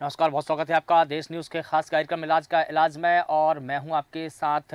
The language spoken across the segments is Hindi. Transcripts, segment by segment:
नमस्कार, बहुत स्वागत है आपका देश न्यूज़ के खास कार्यक्रम इलाज का इलाज में। और मैं हूं आपके साथ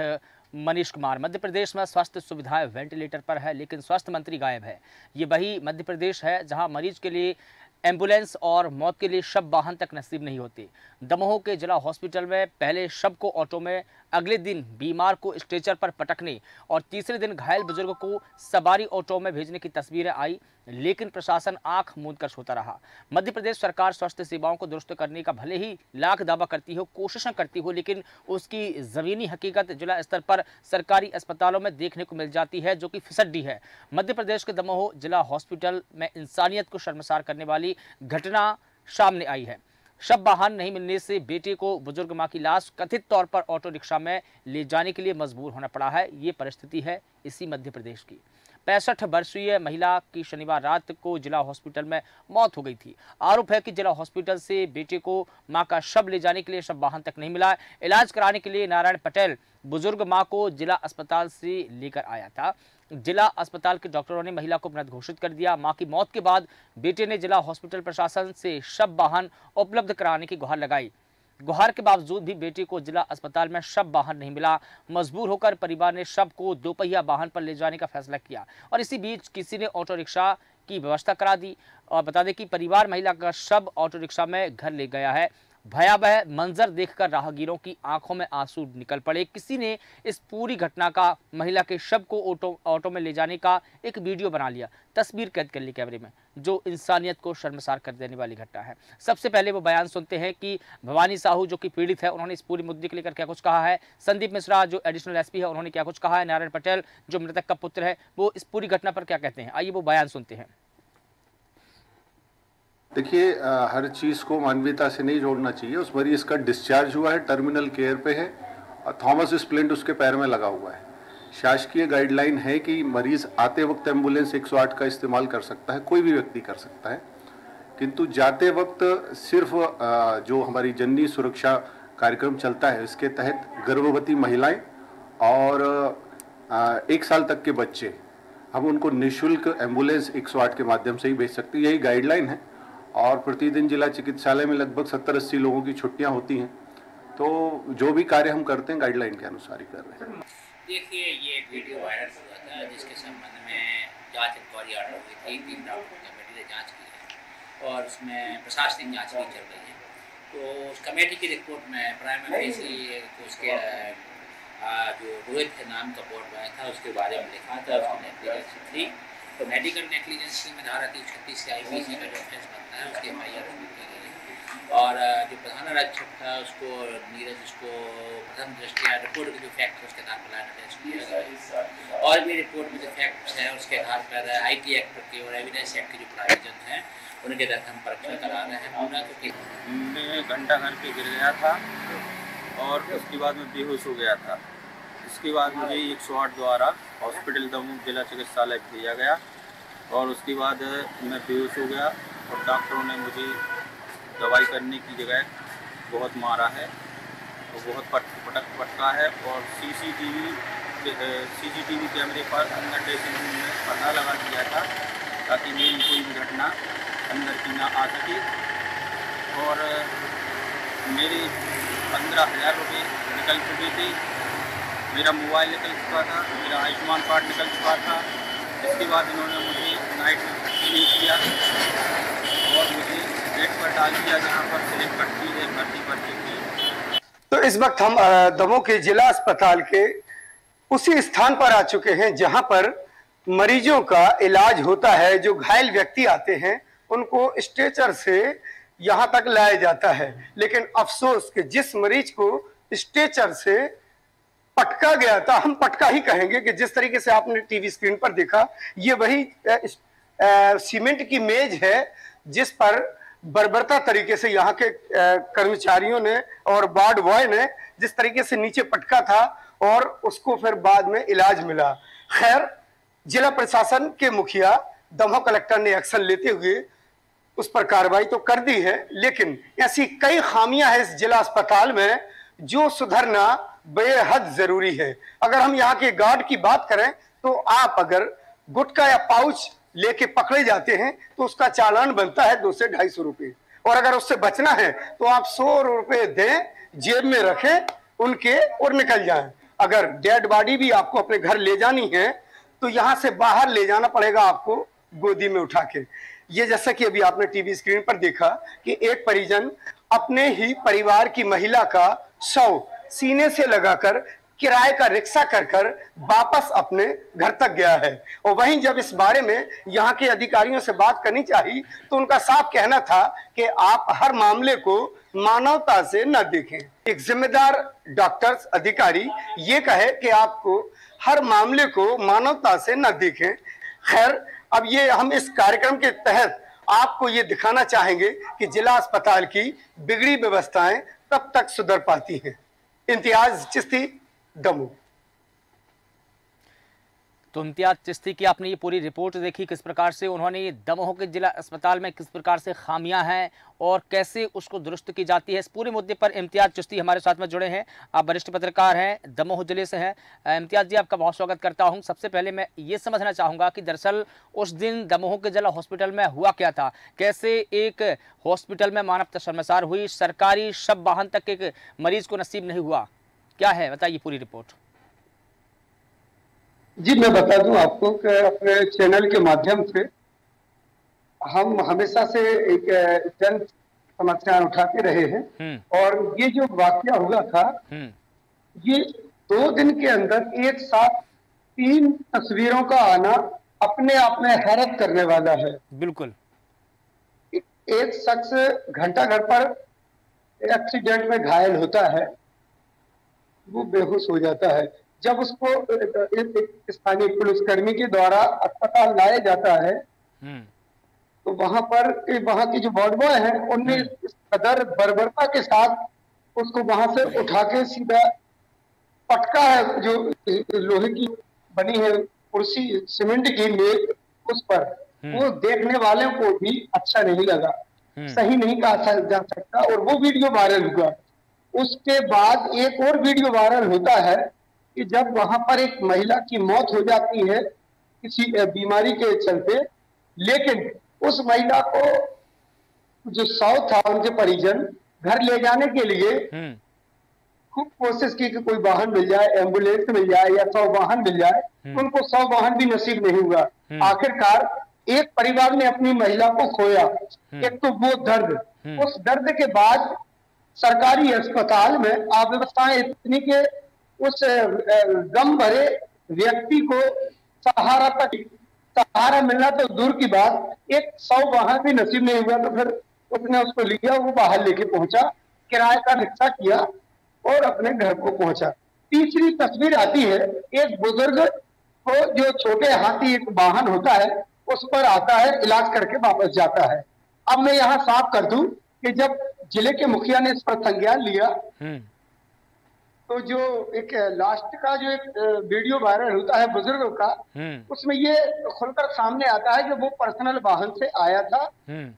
मनीष कुमार। मध्य प्रदेश में स्वास्थ्य सुविधाएं वेंटिलेटर पर है, लेकिन स्वास्थ्य मंत्री गायब है। ये वही मध्य प्रदेश है जहां मरीज के लिए एम्बुलेंस और मौत के लिए शव वाहन तक नसीब नहीं होती। दमोह के जिला हॉस्पिटल में पहले शव को ऑटो में, अगले दिन बीमार को स्ट्रेचर पर पटकने और तीसरे दिन घायल बुजुर्ग को सवारी ऑटो में भेजने की तस्वीरें आई, लेकिन प्रशासन आंख मूंद कर सोता रहा। मध्य प्रदेश सरकार स्वास्थ्य सेवाओं को दुरुस्त करने का भले ही लाख दावा करती हो, कोशिशें करती हो, लेकिन उसकी जमीनी हकीकत जिला स्तर पर सरकारी अस्पतालों में देखने को मिल जाती है, जो कि फिसड्डी है। मध्य प्रदेश के दमोह जिला हॉस्पिटल में इंसानियत को शर्मसार करने वाली घटना सामने आई है। शव वाहन नहीं मिलने से बेटे को बुजुर्ग मां की लाश कथित तौर पर ऑटो रिक्शा में ले जाने के लिए मजबूर होना पड़ा है। ये परिस्थिति है इसी मध्य प्रदेश की। 65 वर्षीय महिला की शनिवार रात को जिला हॉस्पिटल में मौत हो गई थी। आरोप है कि जिला हॉस्पिटल से बेटे को मां का शव ले जाने के लिए शव वाहन तक नहीं मिला। इलाज कराने के लिए नारायण पटेल बुजुर्ग मां को जिला अस्पताल से लेकर आया था। जिला अस्पताल के डॉक्टरों ने महिला को मृत घोषित कर दिया। मां की मौत के बाद बेटे ने जिला हॉस्पिटल प्रशासन से शव वाहन उपलब्ध कराने की गुहार लगाई। गुहार के बावजूद भी बेटे को जिला अस्पताल में शव वाहन नहीं मिला। मजबूर होकर परिवार ने शव को दोपहिया वाहन पर ले जाने का फैसला किया और इसी बीच किसी ने ऑटो रिक्शा की व्यवस्था करा दी। और बता दें कि परिवार महिला का शव ऑटो रिक्शा में घर ले गया है। भयावह मंजर देखकर राहगीरों की आंखों में आंसू निकल पड़े। किसी ने इस पूरी घटना का, महिला के शव को ऑटो में ले जाने का एक वीडियो बना लिया, तस्वीर कैद कर ली कैमरे में, जो इंसानियत को शर्मसार कर देने वाली घटना है। सबसे पहले वो बयान सुनते हैं कि भवानी साहू जो कि पीड़ित है, उन्होंने इस पूरी मुद्दे को लेकर क्या कुछ कहा है। संदीप मिश्रा जो एडिशनल एसपी है, उन्होंने क्या कुछ कहा है। नारायण पटेल जो मृतक का पुत्र है, वो इस पूरी घटना पर क्या कहते हैं। आइए वो बयान सुनते हैं। देखिए, हर चीज़ को मानवीयता से नहीं जोड़ना चाहिए। उस मरीज का डिस्चार्ज हुआ है, टर्मिनल केयर पे है और थॉमस स्प्लिंट उसके पैर में लगा हुआ है। शासकीय गाइडलाइन है कि मरीज आते वक्त एम्बुलेंस 108 का इस्तेमाल कर सकता है, कोई भी व्यक्ति कर सकता है, किंतु जाते वक्त सिर्फ जो हमारी जननी सुरक्षा कार्यक्रम चलता है, इसके तहत गर्भवती महिलाएं और 1 साल तक के बच्चे, हम उनको निःशुल्क एम्बुलेंस 108 के माध्यम से ही भेज सकते हैं। यही गाइडलाइन है। और प्रतिदिन जिला चिकित्सालय में लगभग 70-80 लोगों की छुट्टियां होती हैं, तो जो भी कार्य हम करते हैं गाइडलाइन के अनुसार ही कर रहे हैं। देखिए, ये एक वीडियो वायरल हुआ था जिसके संबंध में जांच इंक्वायरी ऑर्डर हुई थी। 3 डॉक्टर कमेटी ने जांच की है और उसमें प्रशासनिक जांच भी चल रही है। तो उस कमेटी की रिपोर्ट में प्राइमरी उसके जो रोहित के नाम का बोर्ड आया था, उसके बारे में लिखा था उसकी नेग्लिजेंस थी। तो मेडिकल नेग्लिजेंस में धारा 336 से IPC का रेफरेंस बनता है, उसकी MIR की गई है। और जो प्रधान आरक्षक था उसको नीरज, उसको प्रथम दृष्टिया रिपोर्ट के जो फैक्ट है उसके आधार पर लाइन टेस्ट किया गया। और भी रिपोर्ट में जो फैक्ट्स हैं उसके आधार पर IT एक्ट के और एविडेंस एक्ट के जो प्रोविजन हैं उनके तहत हम परीक्षा करा रहे हैं पूरा। तो मैं घंटा घर पे गिर गया था और उसके बाद मैं बेहोश हो गया था। इसके बाद मुझे 108 द्वारा हॉस्पिटल दमोह जिला चिकित्सालय भेजा गया और उसके बाद मैं बेहोश हो गया और डॉक्टरों ने मुझे दवाई करने की जगह बहुत मारा है और बहुत पटका है। और CCTV कैमरे पर अंदर ड्रेसिंग रूम में पता लगा दिया था ताकि मेरी कोई भी घटना अंदर की ना आ सके। और मेरे 15,000 रुपये निकल चुके थे, मेरा मोबाइल निकल चुका था, मेरा आयुष्मान कार्ड निकल चुका था। इसके बाद इन्होंने मुझे नाइट में किया और मुझे बेड पर डाल दिया जहाँ पर सिलेक्ट करती है भर्ती कर चुकी। तो इस वक्त हम दमोह के जिला अस्पताल के उसी स्थान पर आ चुके हैं जहां पर मरीजों का इलाज होता है। जो घायल व्यक्ति आते हैं उनको स्ट्रेचर से यहां तक लाया जाता है, लेकिन अफसोस कि जिस मरीज को स्ट्रेचर से पटका गया था, हम पटका ही कहेंगे कि जिस तरीके से आपने टीवी स्क्रीन पर देखा, ये वही सीमेंट की मेज है जिस पर बर्बरता तरीके से यहाँ के कर्मचारियों ने और वार्ड बॉय ने जिस तरीके से नीचे पटका था और उसको फिर बाद में इलाज मिला। खैर, जिला प्रशासन के मुखिया दमोह कलेक्टर ने एक्शन लेते हुए उस पर कार्रवाई तो कर दी है, लेकिन ऐसी कई खामियां हैं इस जिला अस्पताल में जो सुधरना बेहद जरूरी है। अगर हम यहाँ के गार्ड की बात करें तो आप अगर गुटखा या पाउच लेके पकड़े जाते हैं तो उसका चालान बनता है 200 से 250 रुपए। और अगर उससे बचना है तो आप 100 रुपए दें, जेब में रखें उनके और निकल जाएं। अगर डेड बॉडी भी आपको अपने घर ले जानी है तो यहां से बाहर ले जाना पड़ेगा आपको गोदी में उठा के। ये जैसा कि अभी आपने टीवी स्क्रीन पर देखा कि एक परिजन अपने ही परिवार की महिला का शव सीने से लगाकर किराए का रिक्शा कर वापस अपने घर तक गया है। और वहीं जब इस बारे में यहाँ के अधिकारियों से बात करनी चाहिए तो उनका साफ कहना था कि आप हर मामले को मानवता से न देखें। एक जिम्मेदार डॉक्टर अधिकारी ये कहे कि आपको हर मामले को मानवता से न देखें। खैर, अब ये हम इस कार्यक्रम के तहत आपको ये दिखाना चाहेंगे कि जिला अस्पताल की बिगड़ी व्यवस्थाएं तब तक सुधर पाती हैं। इम्तियाज चिश्ती, दमोह। तो इम्तियाज चिश्ती की आपने ये पूरी रिपोर्ट देखी, किस प्रकार से उन्होंने ये दमोह के जिला अस्पताल में किस प्रकार से खामियां हैं और कैसे उसको दुरुस्त की जाती है। इस पूरे मुद्दे पर इम्तियाज चिश्ती हमारे साथ में जुड़े हैं। आप वरिष्ठ पत्रकार हैं, दमोह जिले से हैं। इम्तियाज जी, आपका बहुत स्वागत करता हूं। सबसे पहले मैं ये समझना चाहूँगा कि दरअसल उस दिन दमोह के जिला हॉस्पिटल में हुआ क्या था, कैसे एक हॉस्पिटल में मानवता शर्मसार हुई, सरकारी शव वाहन तक एक मरीज को नसीब नहीं हुआ, क्या है, बताइए पूरी रिपोर्ट। जी, मैं बता दूं आपको कि अपने चैनल के माध्यम से हम हमेशा से एक जन समस्याएं उठाते रहे हैं और ये जो वाकया हुआ था ये 2 दिन के अंदर एक साथ 3 तस्वीरों का आना अपने आप में हैरत करने वाला है। बिल्कुल। एक शख्स घंटाघर पर एक्सीडेंट में घायल होता है, वो बेहोश हो जाता है। जब उसको एक स्थानीय पुलिसकर्मी के द्वारा अस्पताल लाया जाता है तो वहां की जो वार्ड बॉय है उनने इस कदर बर्बरता के साथ उसको वहां से उठा के सीधा पटका है, जो लोहे की बनी है कुर्सी सीमेंट की मेज, उस पर वो देखने वालों को भी अच्छा नहीं लगा, सही नहीं कहा जा सकता, और वो वीडियो वायरल हुआ। उसके बाद एक और वीडियो वायरल होता है कि जब वहां पर एक महिला की मौत हो जाती है किसी बीमारी के चलते, लेकिन उस महिला को जो शव था उनके परिजन घर ले जाने के लिए खूब कोशिश की कि कोई वाहन मिल जाए, एम्बुलेंस मिल जाए या शव वाहन मिल जाए, उनको शव वाहन भी नसीब नहीं हुआ। आखिरकार एक परिवार ने अपनी महिला को खोया। एक तो वो दर्द, उस दर्द के बाद सरकारी अस्पताल में अव्यवस्थाएं इतनी के उस गम भरे व्यक्ति को सहारा मिलना तो दूर की बात, एक शव वाहन भी नसीब नहीं हुआ। तो फिर उसने उसको लिया, वो बाहर लेके पहुंचा, किराए का रिक्शा किया और अपने घर को पहुंचा। तीसरी तस्वीर आती है, एक बुजुर्ग को जो छोटे हाथी एक वाहन होता है उस पर आता है, इलाज करके वापस जाता है। अब मैं यहाँ साफ कर दूं कि जब जिले के मुखिया ने इस पर संज्ञान लिया तो जो एक लास्ट का जो एक वीडियो वायरल होता है बुजुर्ग का, उसमें ये खुलकर सामने आता है कि वो पर्सनल वाहन से आया था।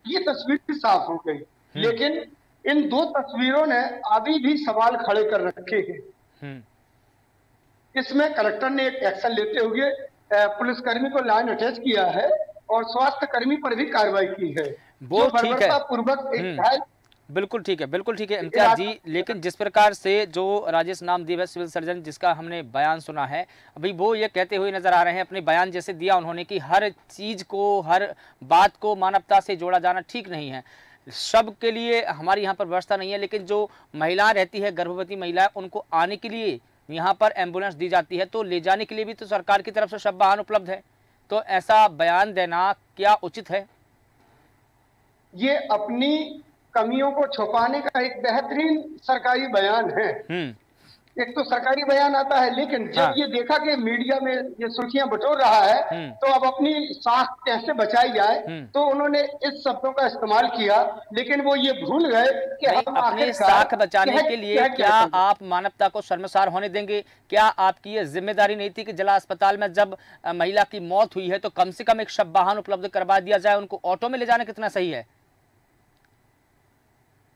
ये तस्वीर साफ हो गई, लेकिन इन 2 तस्वीरों ने अभी भी सवाल खड़े कर रखे हैं। इसमें कलेक्टर ने एक एक्शन लेते हुए पुलिसकर्मी को लाइन अटैच किया है और स्वास्थ्य कर्मी पर भी कार्रवाई की है। वो ठीक है, पूर्वक एक बिल्कुल ठीक है, बिल्कुल ठीक है इम्तियाज जी। लेकिन जिस प्रकार से जो राजेश नामदेव है सिविल सर्जन, जिसका हमने बयान सुना है, अभी वो ये कहते हुए नजर आ रहे हैं, अपने बयान जैसे दिया उन्होंने, कि हर चीज को, हर बात को मानवता से जोड़ा जाना ठीक नहीं है। शव के लिए हमारी यहाँ पर व्यवस्था नहीं है, लेकिन जो महिलाएं रहती है, गर्भवती महिलाएं, उनको आने के लिए यहाँ पर एम्बुलेंस दी जाती है, तो ले जाने के लिए भी तो सरकार की तरफ से शव वाहन उपलब्ध है। तो ऐसा बयान देना क्या उचित है? ये अपनी कमियों को छुपाने का एक बेहतरीन सरकारी बयान है। एक तो सरकारी बयान आता है, लेकिन जब ये देखा कि मीडिया में ये सुर्खियां बटोर रहा है तो अब अपनी साख कैसे बचाई जाए, तो उन्होंने इस शब्दों का इस्तेमाल किया। लेकिन वो ये भूल गए कि हम अपनी साख बचाने के लिए क्या आप मानवता को शर्मसार होने देंगे? क्या आपकी ये जिम्मेदारी नहीं थी कि जिला अस्पताल में जब महिला की मौत हुई है तो कम से कम एक शव वाहन उपलब्ध करवा दिया जाए? उनको ऑटो में ले जाना कितना सही है?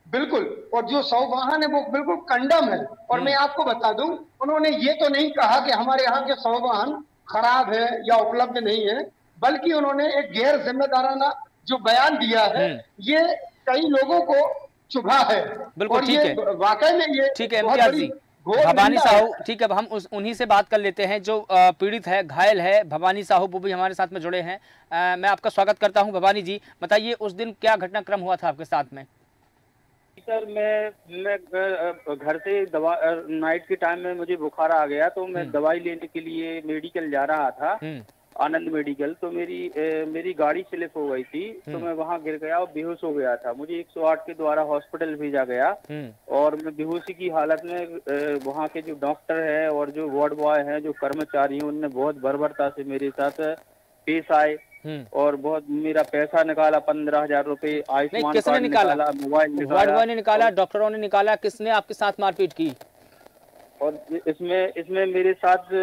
बिल्कुल, और जो शव वाहन है वो बिल्कुल कंडम है। और मैं आपको बता दूं, उन्होंने ये तो नहीं कहा कि हमारे यहाँ के शव वाहन खराब है या उपलब्ध नहीं है, बल्कि उन्होंने एक गैर जिम्मेदाराना जो बयान दिया है, ये कई लोगों को चुभा है। बिल्कुल, और ठीक ये है। वाकई में ये ठीक है बहुत इम्तियाज बड़ी जी, घोर भवानी निंदा है। साहू, ठीक है, अब हम उन्हीं से बात कर लेते हैं जो पीड़ित है, घायल है, भवानी साहू, वो भी हमारे साथ में जुड़े हैं। मैं आपका स्वागत करता हूं। भवानी जी, बताइए उस दिन क्या घटनाक्रम हुआ था आपके साथ में? सर मैं घर से दवा नाइट के टाइम में मुझे बुखार आ गया, तो मैं दवाई लेने के लिए मेडिकल जा रहा था, आनंद मेडिकल। तो मेरी गाड़ी स्लिप हो गई थी, तो मैं वहां गिर गया और बेहोश हो गया था। मुझे 108 के द्वारा हॉस्पिटल भेजा गया और मैं बेहोशी की हालत में वहां के जो डॉक्टर है और जो वार्ड बॉय है, जो कर्मचारी हैं, उनने बहुत बर्बरता से मेरे साथ पेश आए और बहुत मेरा पैसा निकाला, 15,000 रुपए, आयुष्मान किसने कार्ड निकाला, मोबाइल वार्ड निकाला। बॉय ने निकाला, डॉक्टरों ने निकाला, किसने आपके साथ मारपीट की? और इसमें मेरे साथ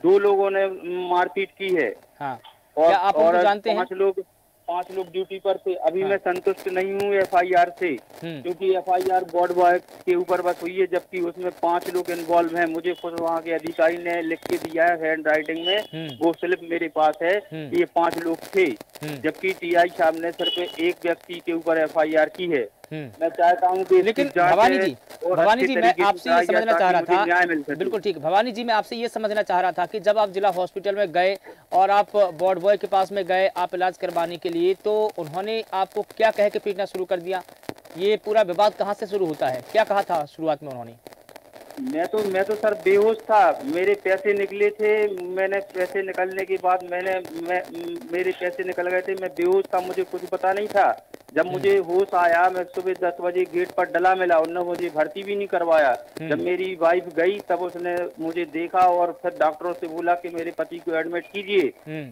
2 लोगों ने मारपीट की है। हाँ, और क्या आप उनको जानते हैं? 5 लोग ड्यूटी पर थे। अभी हाँ। मैं संतुष्ट नहीं हूँ FIR से, क्योंकि FIR वार्ड बॉय के ऊपर बस हुई है, जबकि उसमें 5 लोग इन्वॉल्व हैं। मुझे खुद वहाँ के अधिकारी ने लिख के दिया है हैंड राइटिंग में, वो स्लिप मेरे पास है, ये 5 लोग थे, जबकि TI साहब ने सिर्फ एक व्यक्ति के ऊपर FIR की है। मैं चाहता हूँ कि लेकिन भवानी जी मैं आपसे ये समझना चाह रहा था, बिल्कुल ठीक, भवानी जी मैं आपसे ये समझना चाह रहा था कि जब आप जिला हॉस्पिटल में गए और आप वार्ड बॉय के पास में गए आप इलाज करवाने के लिए, तो उन्होंने आपको क्या कह के पीटना शुरू कर दिया? ये पूरा विवाद कहाँ से शुरू होता है? क्या कहा था शुरुआत में उन्होंने? मैं तो सर बेहोश था, मेरे पैसे निकले थे, मैंने पैसे निकलने के बाद मेरे पैसे निकल गए थे, मैं बेहोश था, मुझे कुछ पता नहीं था। जब मुझे होश आया, मैं सुबह 10 बजे गेट पर डला मिला, उन्होंने मुझे भर्ती भी नहीं करवाया। जब मेरी वाइफ गई तब उसने मुझे देखा और फिर डॉक्टरों से बोला कि मेरे पति को एडमिट कीजिए,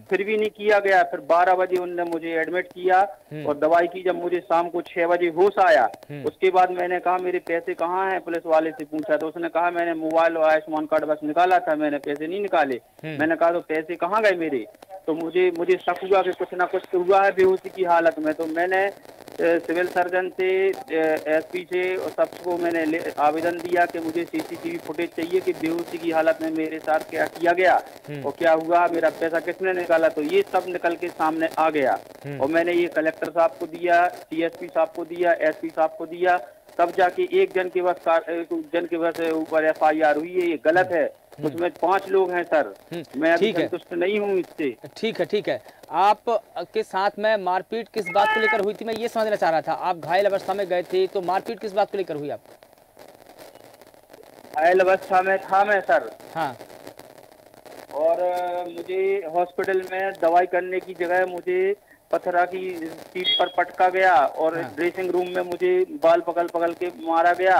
फिर भी नहीं किया गया। फिर 12 बजे उन्होंने मुझे एडमिट किया और दवाई की। जब मुझे शाम को 6 बजे होश आया, उसके बाद मैंने कहा मेरे पैसे कहाँ हैं, पुलिस वाले से पूछा तो उसने कहा मैंने मोबाइल और आयुष्मान कार्ड बस निकाला था, मैंने पैसे नहीं निकाले। मैंने कहा तो पैसे कहाँ गए मेरे? तो मुझे शक हुआ कि कुछ ना कुछ तो हुआ है बेहोशी की हालत में। तो मैंने सिविल सर्जन से, SP से और सबको मैंने आवेदन दिया कि मुझे CCTV फुटेज चाहिए कि बेहोशी की हालत में मेरे साथ क्या किया गया और क्या हुआ, मेरा पैसा किसने निकाला। तो ये सब निकल के सामने आ गया और मैंने ये कलेक्टर साहब को दिया, CSP साहब को दिया, SP साहब को दिया, तब जाके एक जन के बस ऊपर FIR हुई है। ये गलत है, उसमें 5 लोग हैं सर, मैं अभी संतुष्ट नहीं हूँ इससे। ठीक है, आप के साथ में मारपीट किस बात को लेकर हुई थी, मैं ये समझना चाह रहा था। आप घायल अवस्था में गए थे, तो मारपीट किस बात को लेकर हुई आपको? घायल अवस्था में था मैं सर। हाँ। और मुझे हॉस्पिटल में दवाई करने की जगह मुझे पथरा की सीट पर पटका गया और ड्रेसिंग रूम में मुझे बाल पकड़ के मारा गया,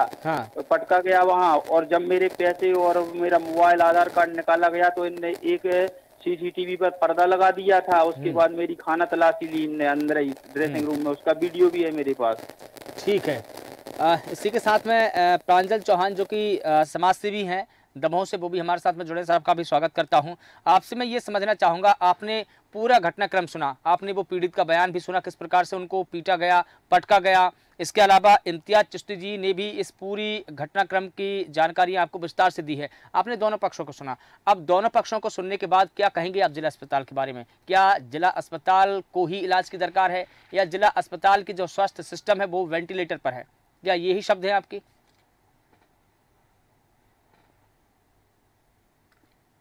पटका गया वहाँ। और जब मेरे पैसे और मेरा मोबाइल आधार कार्ड निकाला गया तो इनने एक CCTV पर पर्दा लगा दिया था। उसके बाद मेरी खाना तलाशी ली इनने अंदर ही ड्रेसिंग रूम में, उसका वीडियो भी है मेरे पास। ठीक है, इसी के साथ में प्रांजल चौहान जो कि समाज सेवी हैं दमोह से, वो भी हमारे साथ में जुड़े। साहब का भी स्वागत करता हूं। आपसे मैं ये समझना चाहूँगा, आपने पूरा घटनाक्रम सुना, आपने वो पीड़ित का बयान भी सुना, किस प्रकार से उनको पीटा गया, पटका गया। इसके अलावा इम्तियाज चिश्ती जी ने भी इस पूरी घटनाक्रम की जानकारी आपको विस्तार से दी है। आपने दोनों पक्षों को सुना। अब दोनों पक्षों को सुनने के बाद क्या कहेंगे आप जिला अस्पताल के बारे में? क्या जिला अस्पताल को ही इलाज की दरकार है या जिला अस्पताल की जो स्वास्थ्य सिस्टम है वो वेंटिलेटर पर है? क्या यही शब्द है आपकी?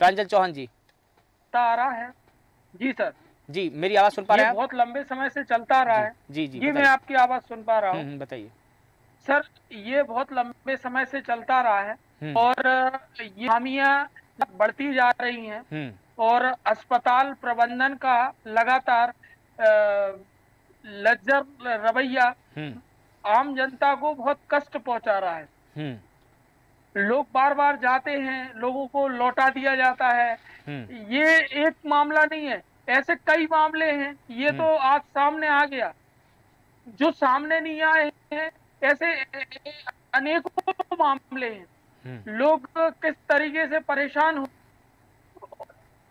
प्रांजल चौहान जी। आ रहा है जी सर। जी, मेरी आवाज सुन पा रहे हैं आप? बहुत लंबे समय से चलता आ रहा है। जी, ये मैं आपकी आवाज सुन पा रहा हूँ। बताइए सर। ये बहुत लंबे समय से चलता रहा है और ये खामियां बढ़ती जा रही हैं और अस्पताल प्रबंधन का लगातार लज्जर रवैया आम जनता को बहुत कष्ट पहुंचा रहा है। लोग बार बार जाते हैं, लोगों को लौटा दिया जाता है। ये एक मामला नहीं है, ऐसे कई मामले हैं। ये तो आज सामने आ गया, जो सामने नहीं आए हैं ऐसे अनेकों मामले हैं। लोग किस तरीके से परेशान हो।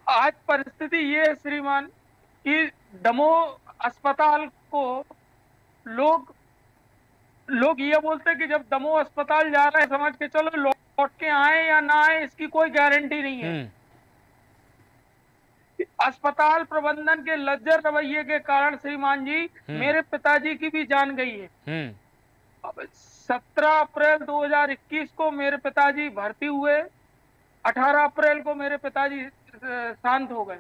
आज परिस्थिति ये है श्रीमान कि दमोह अस्पताल को लोग ये बोलते हैं कि जब दमोह अस्पताल जा रहे हैं समझ के चलो लौट के आए या ना आए, इसकी कोई गारंटी नहीं है। अस्पताल प्रबंधन के लज्जर रवैये के कारण श्रीमान जी मेरे पिताजी की भी जान गई है। अब 17 अप्रैल 2021 को मेरे पिताजी भर्ती हुए, 18 अप्रैल को मेरे पिताजी शांत हो गए।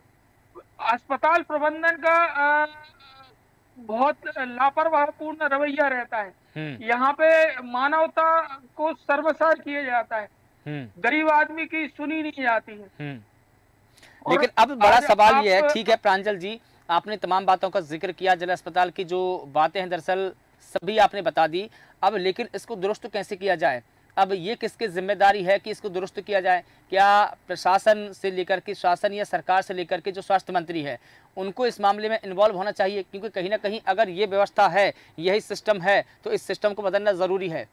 अस्पताल प्रबंधन का बहुत लापरवाहीपूर्ण रवैया रहता है। यहाँ पे मानवता को सर्वसार किया जाता है, गरीब आदमी की सुनी नहीं जाती है। लेकिन अब बड़ा सवाल ये है, ठीक है प्रांजल जी, आपने तमाम बातों का जिक्र किया, जिला अस्पताल की जो बातें हैं दरअसल सभी आपने बता दी। अब लेकिन इसको दुरुस्त कैसे किया जाए? अब ये किसकी जिम्मेदारी है कि इसको दुरुस्त किया जाए? क्या प्रशासन से लेकर के, शासन या सरकार से लेकर के जो स्वास्थ्य मंत्री है उनको इस मामले में इन्वॉल्व होना चाहिए? क्योंकि कहीं ना कहीं अगर ये व्यवस्था है, यही सिस्टम है, तो इस सिस्टम को बदलना जरूरी है।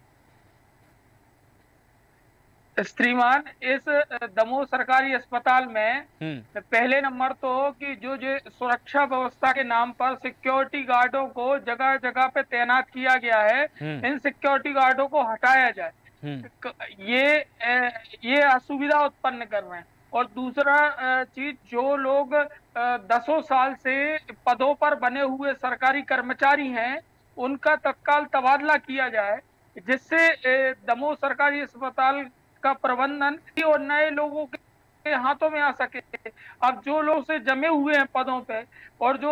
श्रीमान, इस दमोह सरकारी अस्पताल में पहले नंबर तो कि जो सुरक्षा व्यवस्था के नाम पर सिक्योरिटी गार्डों को जगह जगह पे तैनात किया गया है, इन सिक्योरिटी गार्डों को हटाया जाए। ये असुविधा उत्पन्न कर रहे हैं। और दूसरा चीज, जो लोग 10 साल से पदों पर बने हुए सरकारी कर्मचारी हैं, उनका तत्काल तबादला किया जाए, जिससे दमोह सरकारी अस्पताल का प्रबंधन और नए लोगों के हाथों में आ सके। अब जो लोग से जमे हुए हैं पदों पे और जो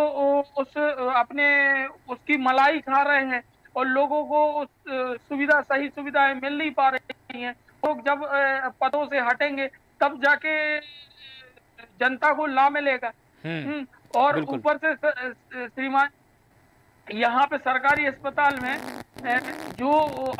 उसकी मलाई खा रहे हैं और लोगों को सही सुविधाएं मिल नहीं पा रही हैं, लोग जब पदों से हटेंगे तब जाके जनता को लाभ मिलेगा। और ऊपर से श्रीमान, यहाँ पे सरकारी अस्पताल में जो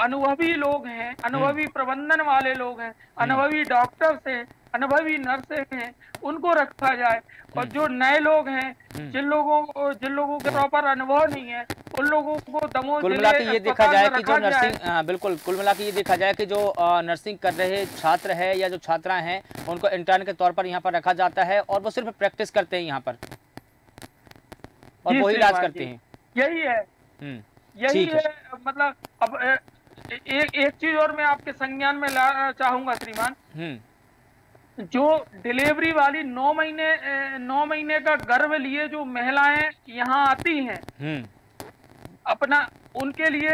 अनुभवी लोग हैं, अनुभवी प्रबंधन वाले लोग हैं, अनुभवी डॉक्टर्स हैं, अनुभवी नर्सें हैं, उनको रखा जाए। और जो नए लोग हैं, जिन लोगों के प्रॉपर अनुभव नहीं है, उन लोगों को दमोह कुल मिला के ये देखा जाए कि जो नर्सिंग, बिल्कुल, कुल मिला के ये देखा जाए कि जो नर्सिंग कर रहे छात्र है या जो छात्रा हैं, उनको इंटर्न के तौर पर यहाँ पर रखा जाता है और वो सिर्फ प्रैक्टिस करते हैं यहाँ पर और वो इलाज करते हैं। यही है, यही है। मतलब अब एक चीज और मैं आपके संज्ञान में लाना चाहूंगा श्रीमान, जो डिलीवरी वाली 9 महीने का गर्भ लिए जो महिलाएं यहाँ आती हैं, अपना उनके लिए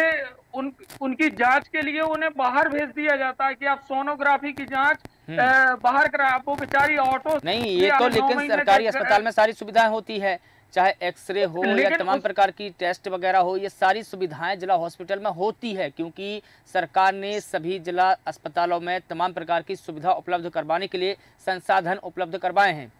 उनकी जांच के लिए उन्हें बाहर भेज दिया जाता है कि आप सोनोग्राफी की जांच बाहर करा। वो बेचारी ऑटो नहीं, ये तो लेकिन सरकारी अस्पताल में सारी सुविधाएं होती है, चाहे एक्सरे हो या तमाम प्रकार की टेस्ट वगैरह हो, ये सारी सुविधाएं जिला हॉस्पिटल में होती है, क्योंकि सरकार ने सभी जिला अस्पतालों में तमाम प्रकार की सुविधा उपलब्ध करवाने के लिए संसाधन उपलब्ध करवाए हैं।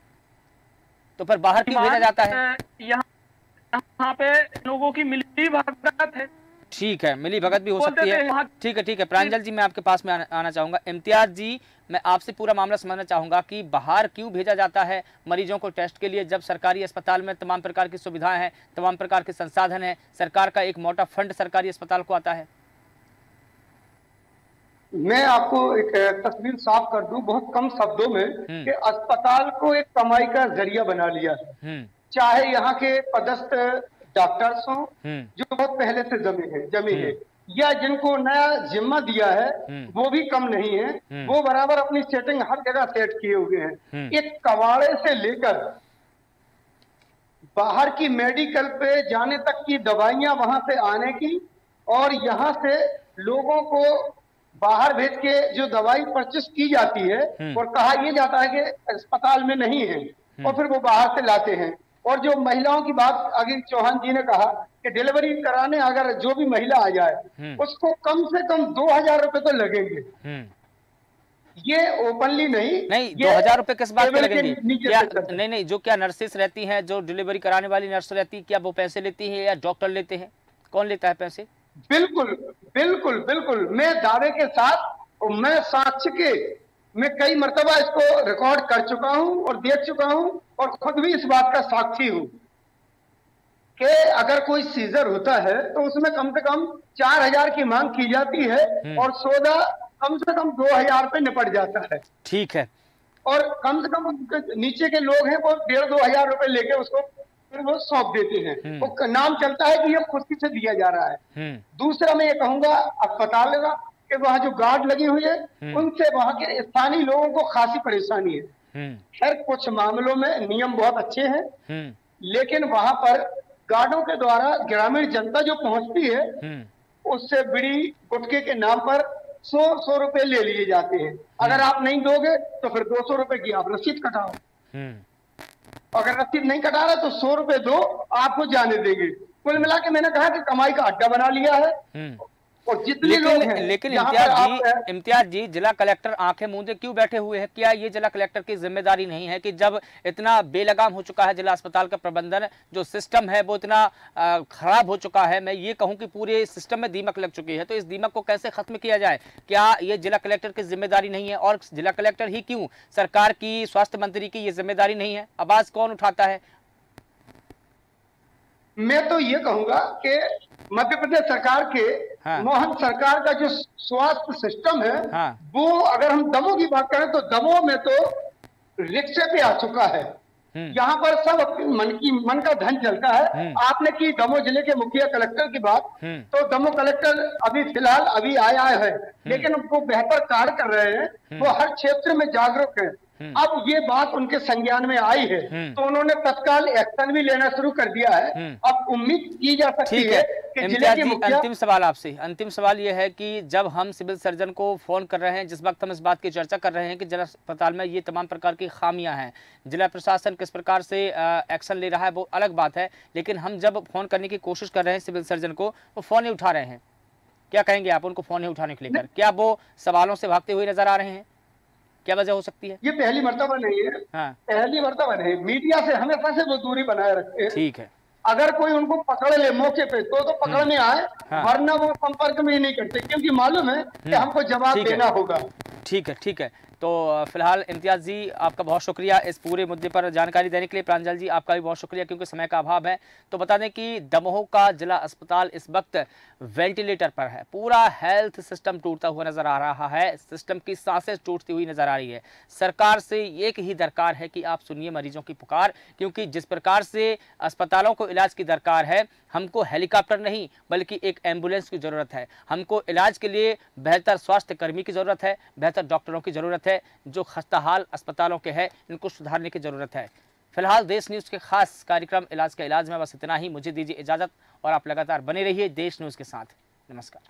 तो फिर बाहर क्यों भेजा जाता है? यहाँ पे लोगों की मिली भगत है। ठीक है, मिली भगत भी हो सकती है। ठीक है प्रांजल जी, मैं आपके पास में आना चाहूंगा। इम्तियाज जी, मैं आपसे पूरा मामला समझना चाहूंगा कि बाहर क्यों भेजा जाता है मरीजों को टेस्ट के लिए, जब सरकारी अस्पताल में तमाम प्रकार की सुविधाएं हैं, तमाम प्रकार के संसाधन हैं, सरकार का एक मोटा फंड सरकारी अस्पताल को आता है। मैं आपको एक तस्वीर साफ कर दूं बहुत कम शब्दों में कि अस्पताल को एक कमाई का जरिया बना लिया है। चाहे यहाँ के पदस्थ डॉक्टर्स हों जो बहुत पहले से जमे हैं या जिनको नया जिम्मा दिया है, वो भी कम नहीं है, वो बराबर अपनी सेटिंग हर जगह सेट किए हुए हैं। एक कबाड़े से लेकर बाहर की मेडिकल पे जाने तक की दवाइयां वहां से आने की और यहाँ से लोगों को बाहर भेज के जो दवाई परचेस की जाती है और कहा यह जाता है कि अस्पताल में नहीं है और फिर वो बाहर से लाते हैं। और जो महिलाओं की बात आगे चौहान जी ने कहा कि डिलीवरी कराने अगर जो भी महिला आ जाए उसको कम से कम 2000 रुपए तो लगेंगे। ये ओपनली नहीं 2000 रुपए किस बात के लगेंगे? क्या नहीं, जो क्या नर्सेस रहती हैं, जो डिलीवरी कराने वाली नर्स रहती है, क्या वो पैसे लेती है या डॉक्टर लेते हैं? कौन लेता है पैसे? बिल्कुल बिल्कुल बिल्कुल, मैं दावे के साथ और मैं साक्ष्य के मैं कई मर्तबा इसको रिकॉर्ड कर चुका हूं और देख चुका हूं और खुद भी इस बात का साक्षी हूं कि अगर कोई सीजर होता है तो उसमें कम से कम 4000 की मांग की जाती है और सौदा कम से कम 2000 पे निपट जाता है। ठीक है। और कम से कम नीचे के लोग हैं वो 1500 रुपए लेके उसको फिर वो सौंप देते हैं। वो नाम चलता है कि ये खुशी से दिया जा रहा है। दूसरा मैं ये कहूंगा अस्पताल का कि वहाँ जो गार्ड लगी हुई है उनसे वहाँ के स्थानीय लोगों को खासी परेशानी है। खैर कुछ मामलों में नियम बहुत अच्छे हैं, लेकिन वहां पर गार्डों के द्वारा ग्रामीण जनता जो पहुंचती है उससे बीड़ी गुटखे के नाम पर 100 रुपए ले लिए जाते हैं। अगर आप नहीं दोगे तो फिर 200 रुपए की आप रसीद कटाओ। अगर रसीद नहीं कटा रहा तो 100 रुपए दो, आपको जाने देंगे। कुल मिला के मैंने कहा कि कमाई का अड्डा बना लिया है। और जितने लोग हैं, लेकिन इम्तियाज जी जिला कलेक्टर आंखें मूंदे क्यों बैठे हुए हैं? क्या ये जिला कलेक्टर की जिम्मेदारी नहीं है कि जब इतना बेलगाम हो चुका है जिला अस्पताल का प्रबंधन, जो सिस्टम है वो इतना खराब हो चुका है, मैं ये कहूं कि पूरे सिस्टम में दीमक लग चुकी है, तो इस दीमक को कैसे खत्म किया जाए? क्या ये जिला कलेक्टर की जिम्मेदारी नहीं है? और जिला कलेक्टर ही क्यों, सरकार की, स्वास्थ्य मंत्री की ये जिम्मेदारी नहीं है? आवाज कौन उठाता है? मैं तो ये कहूंगा कि मध्य प्रदेश सरकार के मोहन सरकार का जो स्वास्थ्य सिस्टम है, वो अगर हम दमों की बात करें तो दमों में तो रिक्शे पे आ चुका है। यहाँ पर सब मन का धन चलता है। आपने की दमोह जिले के मुखिया कलेक्टर की बात, तो दमोह कलेक्टर अभी फिलहाल अभी आया है, लेकिन वो बेहतर कार्य कर रहे हैं, वो हर क्षेत्र में जागरूक है। अब ये बात उनके संज्ञान में आई है तो उन्होंने तत्काल एक्शन भी लेना शुरू कर दिया है। अब उम्मीद की जा सकती है कि जिले के मुखिया। अंतिम सवाल आपसे, अंतिम सवाल ये है कि जब हम सिविल सर्जन को फोन कर रहे हैं, जिस वक्त हम इस बात की चर्चा कर रहे हैं कि जिला अस्पताल में ये तमाम प्रकार की खामियां हैं, जिला प्रशासन किस प्रकार से एक्शन ले रहा है वो अलग बात है, लेकिन हम जब फोन करने की कोशिश कर रहे हैं सिविल सर्जन को, वो फोन नहीं उठा रहे हैं। क्या कहेंगे आप उनको फोन नहीं उठाने को लेकर? क्या वो सवालों से भागते हुए नजर आ रहे हैं? क्या वजह हो सकती है? ये पहली मर्तबा नहीं है। पहली मर्तबा नहीं, मीडिया से हमेशा से वो दूरी बनाए रखते हैं। ठीक है, अगर कोई उनको पकड़ ले मौके पे तो पकड़ने आए, वरना वो संपर्क में ही नहीं करते, क्योंकि मालूम है कि हमको जवाब देना होगा। ठीक है, ठीक है। तो फिलहाल इम्तियाज जी आपका बहुत शुक्रिया इस पूरे मुद्दे पर जानकारी देने के लिए। प्रांजल जी आपका भी बहुत शुक्रिया, क्योंकि समय का अभाव है। तो बता दें कि दमोह का जिला अस्पताल इस वक्त वेंटिलेटर पर है। पूरा हेल्थ सिस्टम टूटता हुआ नजर आ रहा है, सिस्टम की सांसें टूटती हुई नजर आ रही है। सरकार से एक ही दरकार है कि आप सुनिए मरीजों की पुकार, क्योंकि जिस प्रकार से अस्पतालों को इलाज की दरकार है, हमको हेलीकॉप्टर नहीं बल्कि एक एम्बुलेंस की जरूरत है। हमको इलाज के लिए बेहतर स्वास्थ्य कर्मी की जरूरत है, बेहतर डॉक्टरों की जरूरत है। जो खस्ताहाल अस्पतालों के हैं इनको सुधारने की जरूरत है। फिलहाल देश न्यूज के खास कार्यक्रम इलाज का इलाज में बस इतना ही। मुझे दीजिए इजाजत और आप लगातार बने रहिए देश न्यूज के साथ। नमस्कार।